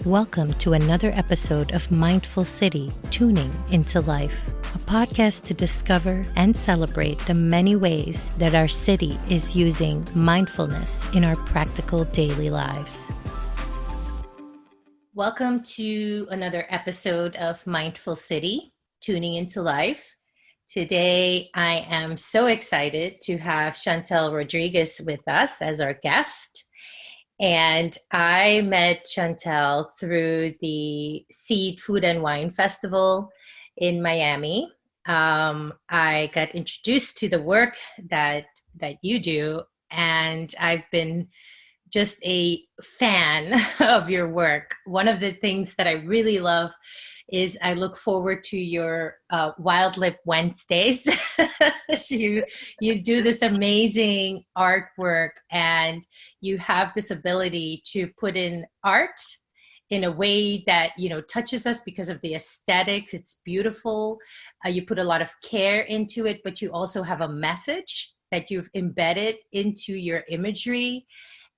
Welcome to another episode of Mindful City, Tuning into Life, a podcast to discover and celebrate the many ways that our city is using mindfulness in our practical daily lives. Welcome to another episode of Mindful City, Tuning into Life. Today, I am so excited to have Chantel Rodriguez with us as our guest. And I met Chantel through the Seed Food and Wine Festival in Miami. I got introduced to the work that you do, and I've been just a fan of your work. One of the things that I really love is I look forward to your Wild Lip Wednesdays. you do this amazing artwork, and you have this ability to put in art in a way that, touches us because of the aesthetics. It's beautiful. You put a lot of care into it, but you also have a message that you've embedded into your imagery.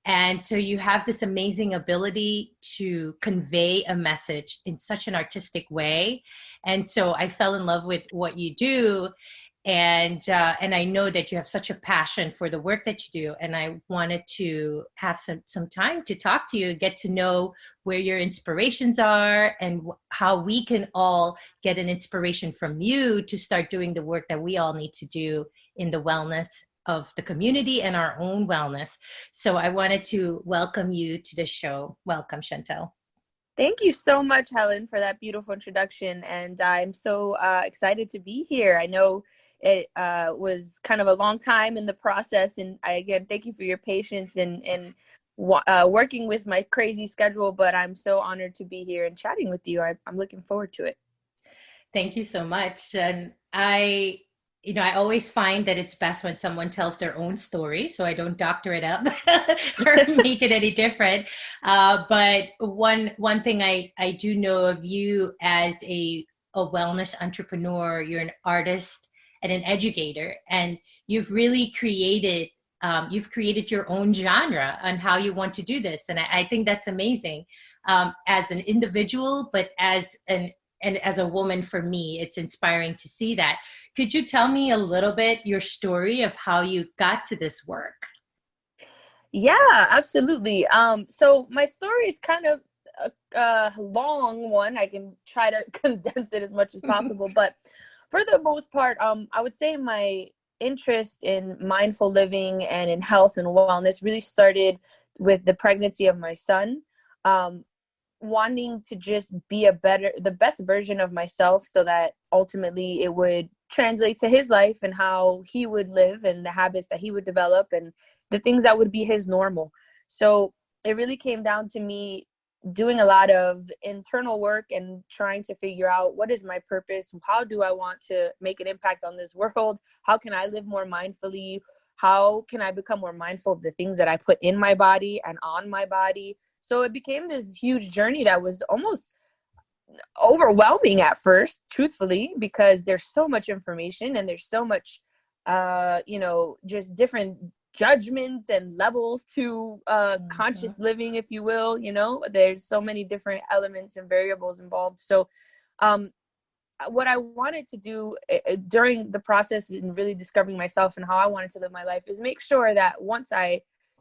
And so you have this amazing ability to convey a message in such an artistic way. And so I fell in love with what you do. And I know that you have such a passion for the work that you do. And I wanted to have some time to talk to you, get to know where your inspirations are and how we can all get an inspiration from you to start doing the work that we all need to do in the wellness of the community and our own wellness. So I wanted to welcome you to the show. Welcome, Chantel. Thank you so much, Helen, for that beautiful introduction. And I'm so excited to be here. I know it was kind of a long time in the process. And again, thank you for your patience and working with my crazy schedule. But I'm so honored to be here and chatting with you. I'm looking forward to it. Thank you so much. And I always find that it's best when someone tells their own story, so I don't doctor it up or make it any different. But one thing I do know of you as a wellness entrepreneur, you're an artist and an educator, and you've really created your own genre on how you want to do this. And I think that's amazing as an individual, but as a woman, for me, it's inspiring to see that. Could you tell me a little bit your story of how you got to this work? Yeah, absolutely. So my story is kind of a long one. I can try to condense it as much as possible, but for the most part, I would say my interest in mindful living and in health and wellness really started with the pregnancy of my son. Wanting to just be the best version of myself, so that ultimately it would translate to his life and how he would live and the habits that he would develop and the things that would be his normal. So it really came down to me doing a lot of internal work and trying to figure out, what is my purpose? How do I want to make an impact on this world? How can I live more mindfully? How can I become more mindful of the things that I put in my body and on my body? So it became this huge journey that was almost overwhelming at first, truthfully, because there's so much information and there's so much, just different judgments and levels to conscious living, if you will. There's so many different elements and variables involved. So what I wanted to do during the process in really discovering myself and how I wanted to live my life is make sure that once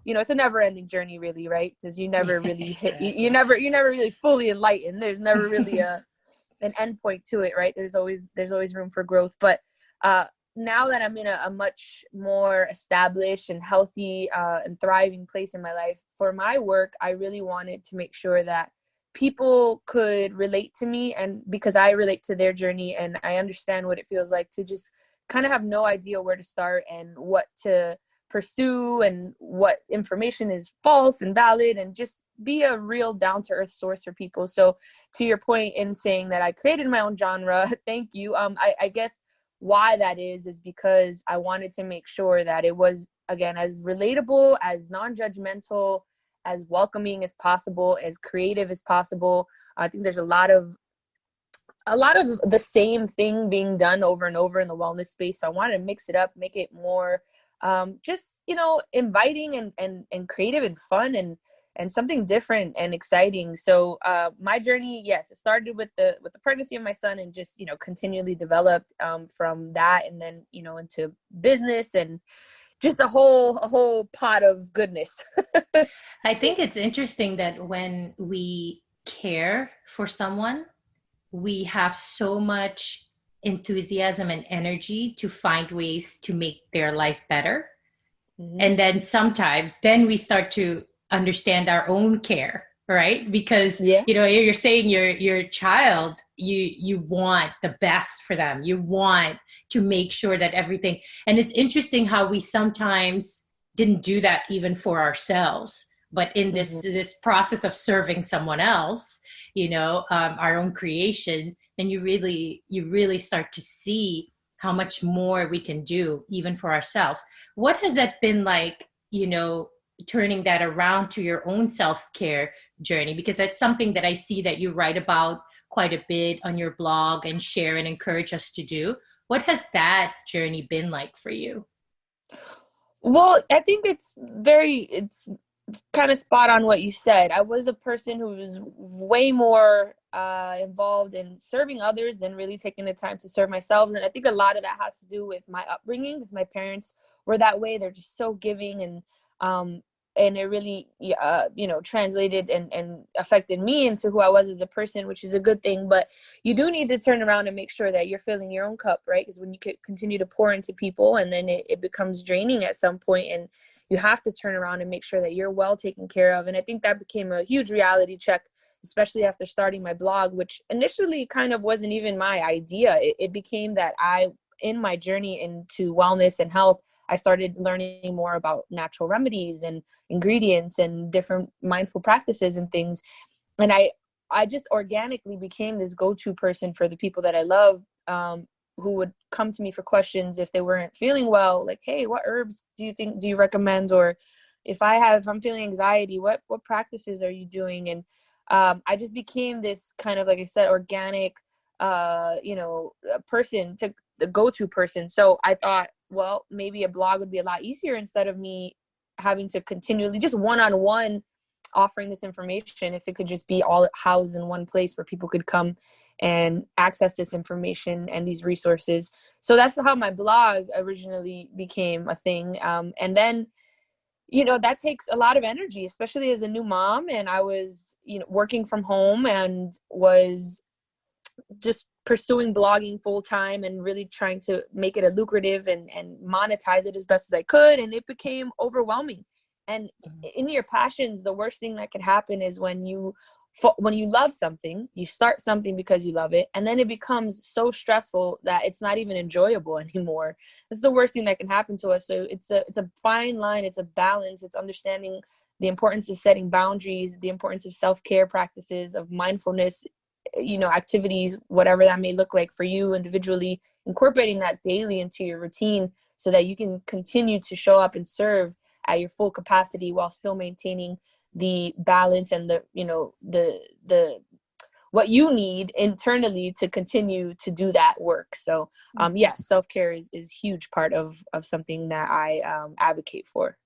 it's a never-ending journey, really, right? Because you never really you're never really fully enlightened. There's never really an end point to it, right? There's always room for growth. But now that I'm in a much more established and healthy and thriving place in my life, for my work, I really wanted to make sure that people could relate to me, and because I relate to their journey and I understand what it feels like to just kind of have no idea where to start and what to pursue and what information is false and valid, and just be a real down-to-earth source for people. So to your point in saying that I created my own genre, thank you. I guess why that is because I wanted to make sure that it was, again, as relatable, as non-judgmental, as welcoming as possible, as creative as possible. I think there's a lot of the same thing being done over and over in the wellness space. So I wanted to mix it up, make it more just inviting and creative and fun, and and something different and exciting. So my journey, yes, it started with the pregnancy of my son, and just, you know, continually developed from that, and then, you know, into business and just a whole pot of goodness. I think it's interesting that when we care for someone, we have so much enthusiasm and energy to find ways to make their life better. And then sometimes then we start to understand our own care, right? Because Yeah. you know, you're saying your child, you want the best for them, you want to make sure that everything. And it's interesting how we sometimes didn't do that even for ourselves, but in this process of serving someone else, you know, our own creation, then you really start to see how much more we can do even for ourselves. What has that been like, you know, turning that around to your own self-care journey? Because that's something that I see that you write about quite a bit on your blog and share and encourage us to do. What has that journey been like for you? Well, I think it's kind of spot on what you said. I was a person who was way more involved in serving others than really taking the time to serve myself. And I think a lot of that has to do with my upbringing, because my parents were that way. They're just so giving, and it really, you know, translated and affected me into who I was as a person, which is a good thing. But you do need to turn around and make sure that you're filling your own cup, right? Because when you continue to pour into people, and then it becomes draining at some point, and you have to turn around and make sure that you're well taken care of. And I think that became a huge reality check, especially after starting my blog, which initially kind of wasn't even my idea. It became that in my journey into wellness and health, I started learning more about natural remedies and ingredients and different mindful practices and things. And I just organically became this go-to person for the people that I love, who would come to me for questions if they weren't feeling well, like, hey, what herbs do you recommend? Or if I'm feeling anxiety, what practices are you doing? And I just became this kind of, like I said, organic, you know, person, to the go-to person. So I thought, well, maybe a blog would be a lot easier, instead of me having to continually just one-on-one offering this information. If it could just be all housed in one place where people could come and access this information and these resources. So that's how my blog originally became a thing. And then, you know, that takes a lot of energy, especially as a new mom. And I was, you know, working from home and was just pursuing blogging full time and really trying to make it a lucrative and monetize it as best as I could. And it became overwhelming. And in your passions, the worst thing that can happen is when you love something, you start something because you love it, and then it becomes so stressful that it's not even enjoyable anymore. It's the worst thing that can happen to us. So it's a fine line. It's a balance. It's understanding the importance of setting boundaries, the importance of self-care practices, of mindfulness, you know, activities, whatever that may look like for you individually, incorporating that daily into your routine so that you can continue to show up and serve at your full capacity while still maintaining the balance and the, you know, the what you need internally to continue to do that work. So yes, self-care is huge part of something that I advocate for.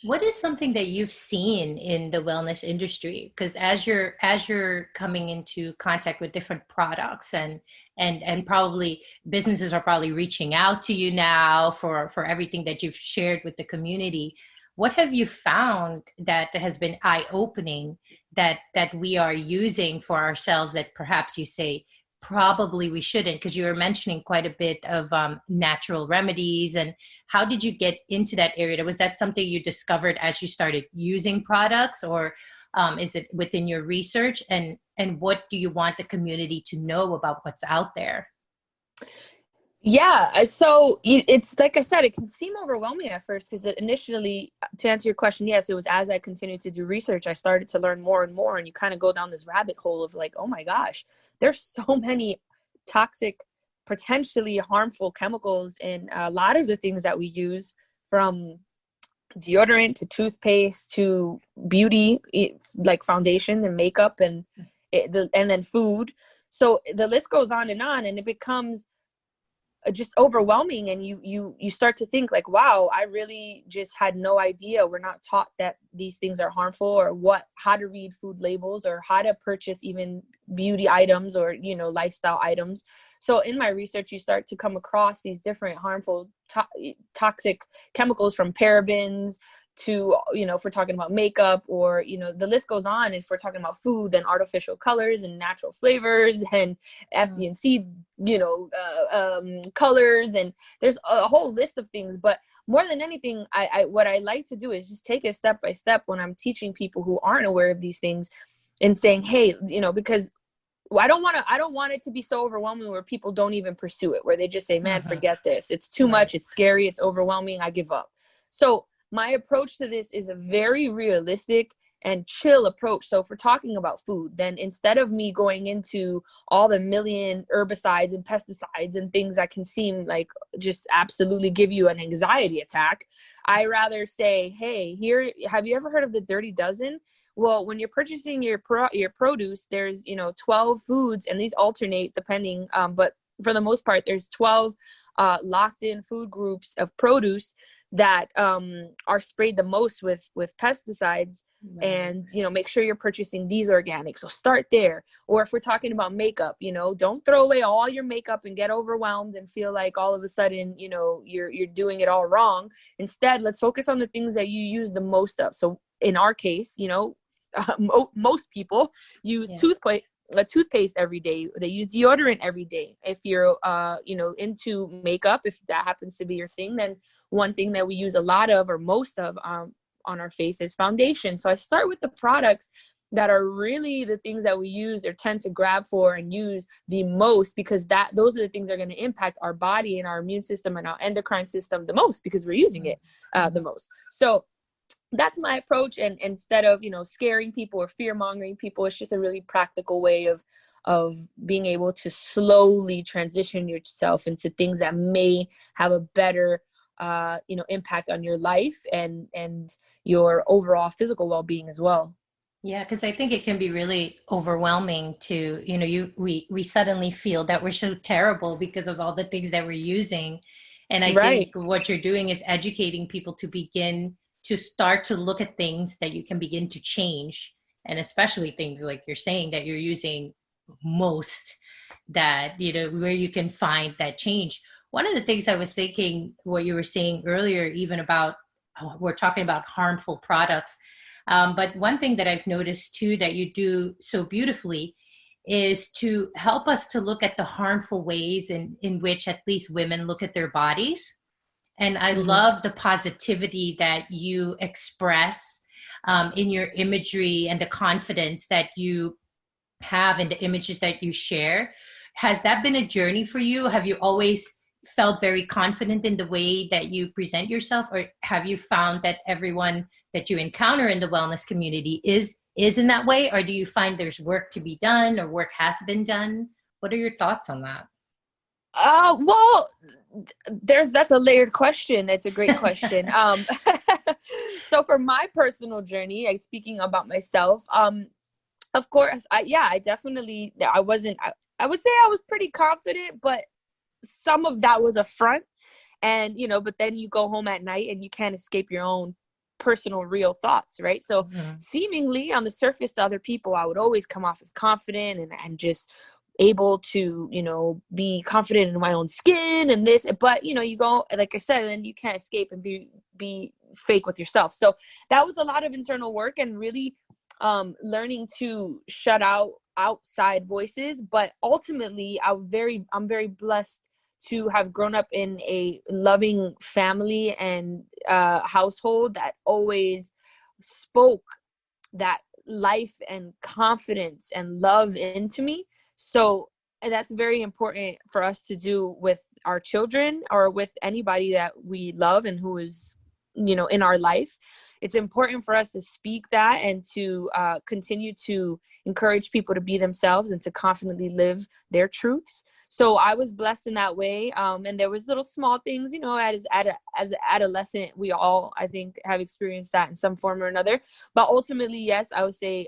What is something that you've seen in the wellness industry? Because as you're coming into contact with different products and probably businesses are probably reaching out to you now for everything that you've shared with the community. What have you found that has been eye-opening that we are using for ourselves that perhaps you say probably we shouldn't? Because you were mentioning quite a bit of natural remedies. And how did you get into that area? Was that something you discovered as you started using products, or is it within your research? And what do you want the community to know about what's out there? Yeah, so it's like I said, it can seem overwhelming at first, because initially, to answer your question, yes, it was as I continued to do research, I started to learn more and more, and you kind of go down this rabbit hole of like, oh my gosh, there's so many toxic, potentially harmful chemicals in a lot of the things that we use, from deodorant to toothpaste to beauty, like foundation and makeup and then food. So the list goes on, and it becomes just overwhelming, and you start to think like, wow, I really just had no idea. We're not taught that these things are harmful, or how to read food labels, or how to purchase even beauty items, or lifestyle items. So in my research, you start to come across these different harmful toxic chemicals, from parabens to, if we're talking about makeup, or, the list goes on. If we're talking about food, then artificial colors and natural flavors and FD&C, colors, and there's a whole list of things. But more than anything, what I like to do is just take it step by step when I'm teaching people who aren't aware of these things, and saying, hey, because I don't want it to be so overwhelming where people don't even pursue it, where they just say, man, forget this. It's too much. It's scary. It's overwhelming. I give up. So my approach to this is a very realistic and chill approach. So if we're talking about food, then instead of me going into all the million herbicides and pesticides and things that can seem like just absolutely give you an anxiety attack, I rather say, hey, here, have you ever heard of the Dirty Dozen? Well, when you're purchasing your produce, there's 12 foods, and these alternate depending, but for the most part, there's 12 locked in food groups of produce that are sprayed the most with pesticides. Right. And make sure you're purchasing these organic. So start there. Or if we're talking about makeup, don't throw away all your makeup and get overwhelmed and feel like all of a sudden you're doing it all wrong. Instead, let's focus on the things that you use the most of. So in our case, most people use toothpaste every day. They use deodorant every day. If you're into makeup, if that happens to be your thing, then one thing that we use a lot of, or most of, on our face is foundation. So I start with the products that are really the things that we use or tend to grab for and use the most, because those are the things that are going to impact our body and our immune system and our endocrine system the most, because we're using it the most. So that's my approach. And instead of scaring people or fear mongering people, it's just a really practical way of being able to slowly transition yourself into things that may have a better impact on your life and your overall physical well-being as well. Yeah, because I think it can be really overwhelming to, we suddenly feel that we're so terrible because of all the things that we're using. And I think what you're doing is educating people to begin to start to look at things that you can begin to change. And especially things like you're saying that you're using most, that, where you can find that change. One of the things I was thinking, what you were saying earlier, even about, we're talking about harmful products. But one thing that I've noticed too, that you do so beautifully, is to help us to look at the harmful ways in which at least women look at their bodies. And I love the positivity that you express in your imagery, and the confidence that you have in the images that you share. Has that been a journey for you? Have you always felt very confident in the way that you present yourself, or have you found that everyone that you encounter in the wellness community is in that way, or do you find there's work to be done, or work has been done? What are your thoughts on that? Well, that's a layered question. It's a great question. So for my personal journey, speaking about myself, of course, I would say I was pretty confident, but some of that was a front, and but then you go home at night and you can't escape your own personal real thoughts, right? So seemingly on the surface to other people, I would always come off as confident and just able to be confident in my own skin and this, but you go, like I said, and you can't escape and be fake with yourself. So that was a lot of internal work, and really learning to shut out outside voices. But ultimately I'm very blessed to have grown up in a loving family and household that always spoke that life and confidence and love into me. So that's very important for us to do with our children, or with anybody that we love and who is in our life. It's important for us to speak that, and to continue to encourage people to be themselves and to confidently live their truths. So I was blessed in that way. And there was little small things, you know, as an adolescent, we all, I think, have experienced that in some form or another. But ultimately, yes, I would say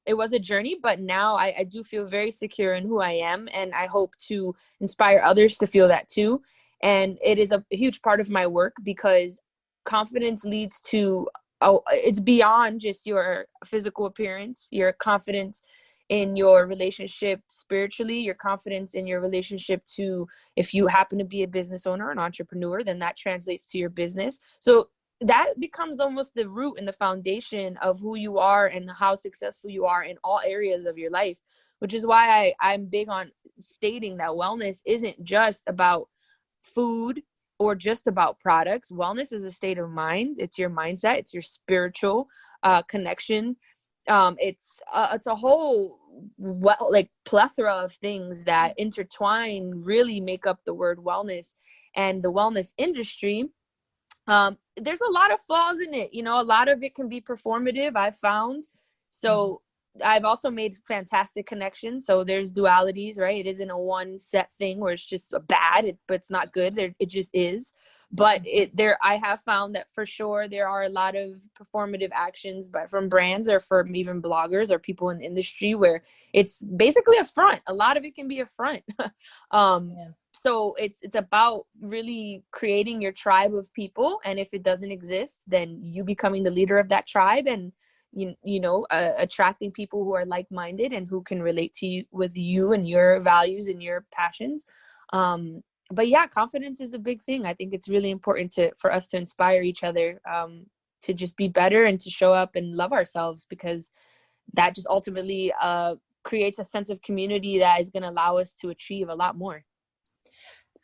it was a journey, but now I do feel very secure in who I am. And I hope to inspire others to feel that too. And it is a huge part of my work, because confidence leads to, it's beyond just your physical appearance, your confidence in your relationship spiritually, your confidence in your relationship to, if you happen to be a business owner, an entrepreneur, then that translates to your business. So that becomes almost the root and the foundation of who you are and how successful you are in all areas of your life, which is why I'm big on stating that wellness isn't just about food or just about products. Wellness is a state of mind. It's your mindset. It's your spiritual connection. It's a whole plethora of things that intertwine, really make up the word wellness. And the wellness industry, there's a lot of flaws in it. You know, a lot of it can be performative, I've found. So I've also made fantastic connections. So there's dualities, right? It isn't a one set thing where it's just bad, but it's not good. It just is. But I have found that for sure there are a lot of performative actions, but from brands or from even bloggers or people in the industry, where it's basically a front. A lot of it can be a front. So it's about really creating your tribe of people. And if it doesn't exist, then you becoming the leader of that tribe, and attracting people who are like-minded and who can relate to you with you and your values and your passions. But yeah, confidence is a big thing. I think it's really important for us to inspire each other, to just be better and to show up and love ourselves, because that just ultimately creates a sense of community that is going to allow us to achieve a lot more.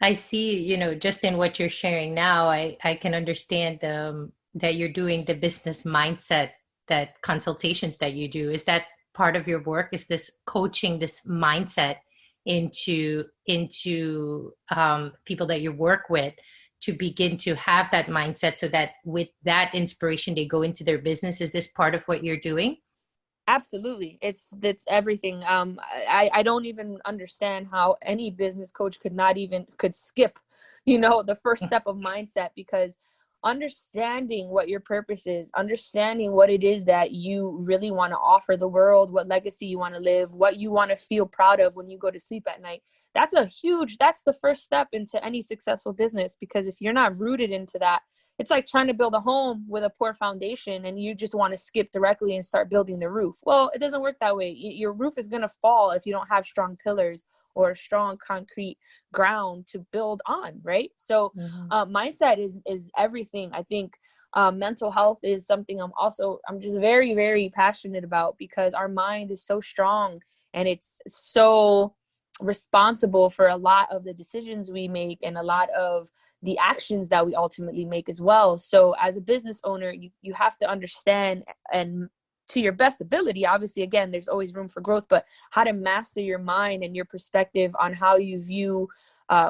I see, just in what you're sharing now, I can understand that you're doing the business mindset, that consultations that you do. Is that part of your work? Is this coaching this mindset into people that you work with to begin to have that mindset, so that with that inspiration they go into their business? Is this part of what you're doing? Absolutely. That's everything. I don't even understand how any business coach could skip, the first step of mindset, because understanding what your purpose is, understanding what it is that you really want to offer the world, what legacy you want to live, what you want to feel proud of when you go to sleep at night. That's the first step into any successful business, because if you're not rooted into that, it's like trying to build a home with a poor foundation and you just want to skip directly and start building the roof. Well, it doesn't work that way. Your roof is going to fall if you don't have strong pillars or a strong concrete ground to build on, right? So mindset is everything. I think mental health is something I'm just very, very passionate about, because our mind is so strong and it's so responsible for a lot of the decisions we make and a lot of the actions that we ultimately make as well. So as a business owner, you have to understand, and to your best ability, obviously, again, there's always room for growth, but how to master your mind and your perspective on how you view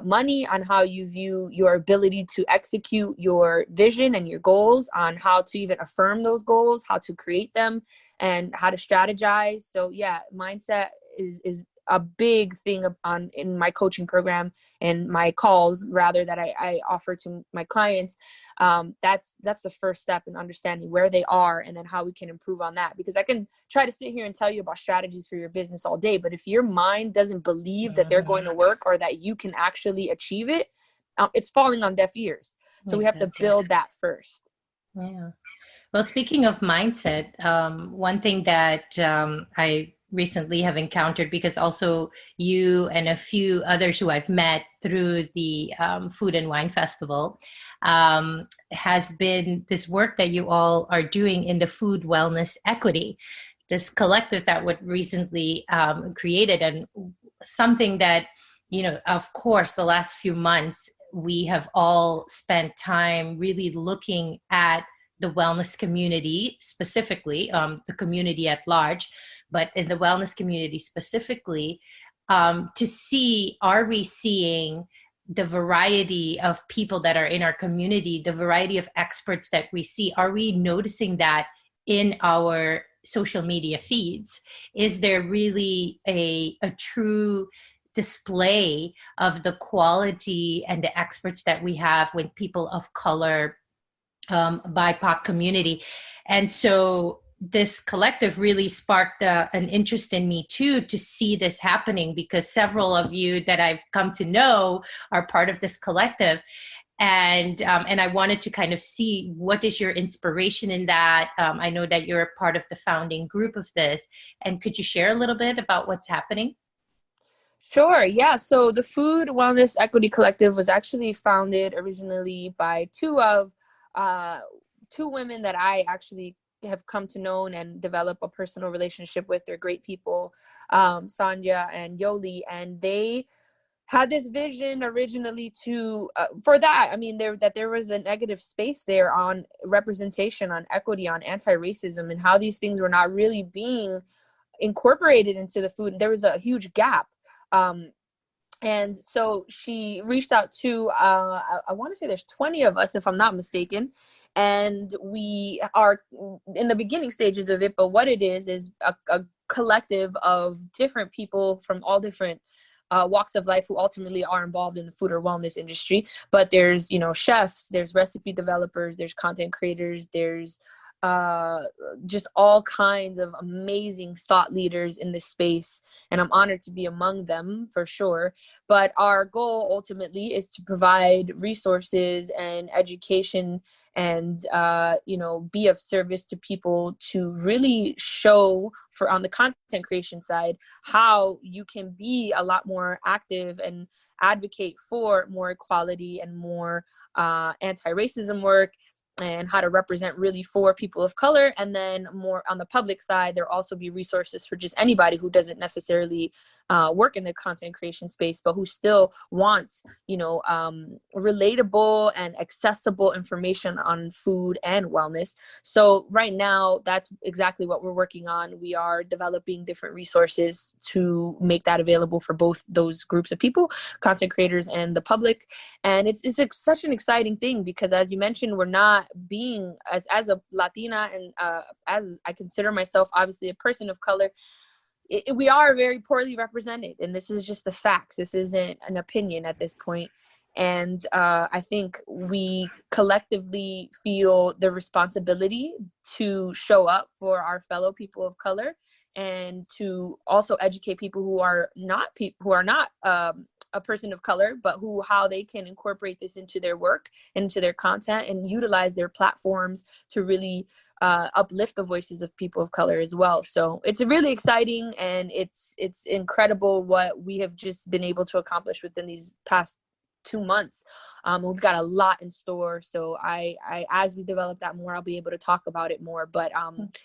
money, on how you view your ability to execute your vision and your goals, on how to even affirm those goals, how to create them, and how to strategize. So yeah, mindset is a big thing in my coaching program and my calls, rather, that I offer to my clients. That's the first step in understanding where they are and then how we can improve on that. Because I can try to sit here and tell you about strategies for your business all day, but if your mind doesn't believe that they're going to work or that you can actually achieve it, it's falling on deaf ears. So we have to build that first. Yeah. Well, speaking of mindset, one thing that I recently have encountered, because also you and a few others who I've met through the Food and Wine Festival, has been this work that you all are doing in the food wellness equity, this collective that was recently created, and something that, of course, the last few months, we have all spent time really looking at the wellness community, specifically the community at large, but in the wellness community specifically, to see, are we seeing the variety of people that are in our community, the variety of experts that we see? Are we noticing that in our social media feeds? Is there really a true display of the quality and the experts that we have when people of color, BIPOC community. And so this collective really sparked an interest in me too, to see this happening, because several of you that I've come to know are part of this collective. And I wanted to kind of see what is your inspiration in that. I know that you're a part of the founding group of this, and could you share a little bit about what's happening? Sure. Yeah. So the Food Wellness Equity Collective was actually founded originally by two women that I actually have come to know and develop a personal relationship with. They're great people, Sanja and Yoli, and they had this vision originally to for that. I mean, there was a negative space there on representation, on equity, on anti-racism, and how these things were not really being incorporated into the food. There was a huge gap. And so she reached out to, I want to say there's 20 of us, if I'm not mistaken. And we are in the beginning stages of it. But what it is a collective of different people from all different walks of life who ultimately are involved in the food or wellness industry. But there's, chefs, there's recipe developers, there's content creators, there's just all kinds of amazing thought leaders in this space, and I'm honored to be among them for sure. But our goal ultimately is to provide resources and education and be of service to people, to really show, for on the content creation side, how you can be a lot more active and advocate for more equality and more anti-racism work, and how to represent really for people of color. And then more on the public side, there'll also be resources for just anybody who doesn't necessarily work in the content creation space, but who still wants, relatable and accessible information on food and wellness. So right now, that's exactly what we're working on. We are developing different resources to make that available for both those groups of people, content creators and the public. And it's such an exciting thing, because as you mentioned, we're not being, as a Latina, and as I consider myself obviously a person of color, we are very poorly represented. And this is just the facts. This isn't an opinion at this point. And I think we collectively feel the responsibility to show up for our fellow people of color, and to also educate people who are not a person of color, but how they can incorporate this into their work, into their content, and utilize their platforms to really uplift the voices of people of color as well. So it's really exciting, and it's incredible what we have just been able to accomplish within these past 2 months. We've got a lot in store. So I as we develop that more, I'll be able to talk about it more, but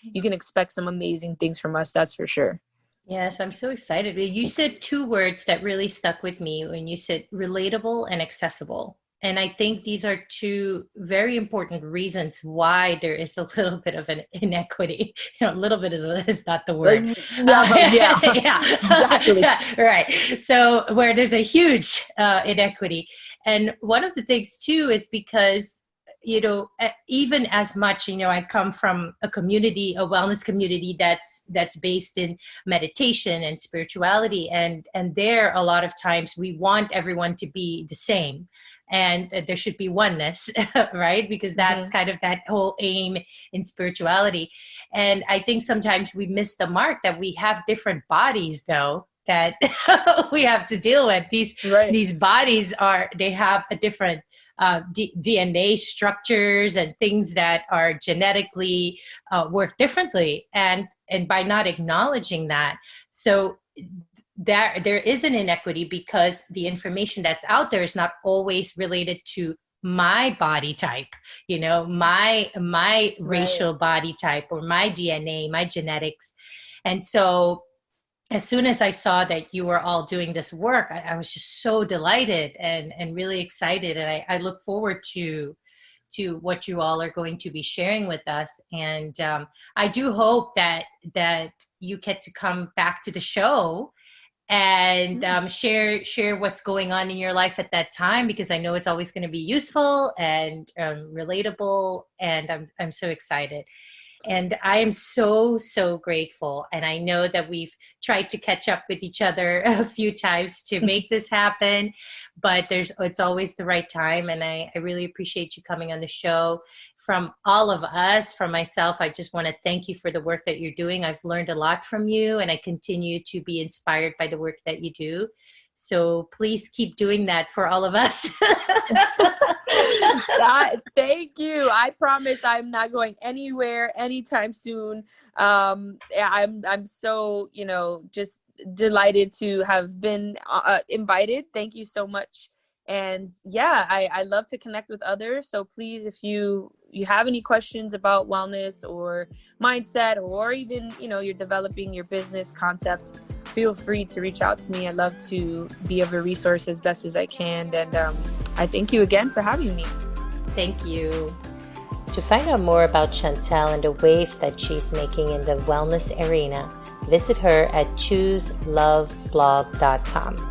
you can expect some amazing things from us. That's for sure. Yes, I'm so excited. You said two words that really stuck with me when you said relatable and accessible. And I think these are two very important reasons why there is a little bit of an inequity. A little bit is not the word. Yeah, exactly. Right. So where there's a huge inequity. And one of the things too is because, even as much, I come from a community, a wellness community that's based in meditation and spirituality. And there, a lot of times we want everyone to be the same. And there should be oneness, right? Because that's kind of that whole aim in spirituality. And I think sometimes we miss the mark that we have different bodies, though, that we have to deal with. These bodies they have a different DNA structures and things that are genetically work differently. And by not acknowledging that, so there is an inequity, because the information that's out there is not always related to my body type, my racial body type, or my DNA, my genetics. And so as soon as I saw that you were all doing this work, I was just so delighted and really excited. And I look forward to what you all are going to be sharing with us. And I do hope that you get to come back to the show and share what's going on in your life at that time, because I know it's always going to be useful and relatable, and I'm so excited. And I am so, so grateful. And I know that we've tried to catch up with each other a few times to make this happen, but it's always the right time. And I really appreciate you coming on the show. From all of us, from myself, I just want to thank you for the work that you're doing. I've learned a lot from you, and I continue to be inspired by the work that you do. So please keep doing that for all of us. Thank you. I promise I'm not going anywhere anytime soon. I'm so, just delighted to have been invited. Thank you so much. And yeah, I love to connect with others. So please, if you have any questions about wellness or mindset, or even, you're developing your business concept, feel free to reach out to me. I love to be of a resource as best as I can. And I thank you again for having me. Thank you. To find out more about Chantel and the waves that she's making in the wellness arena, visit her at chooseloveblog.com.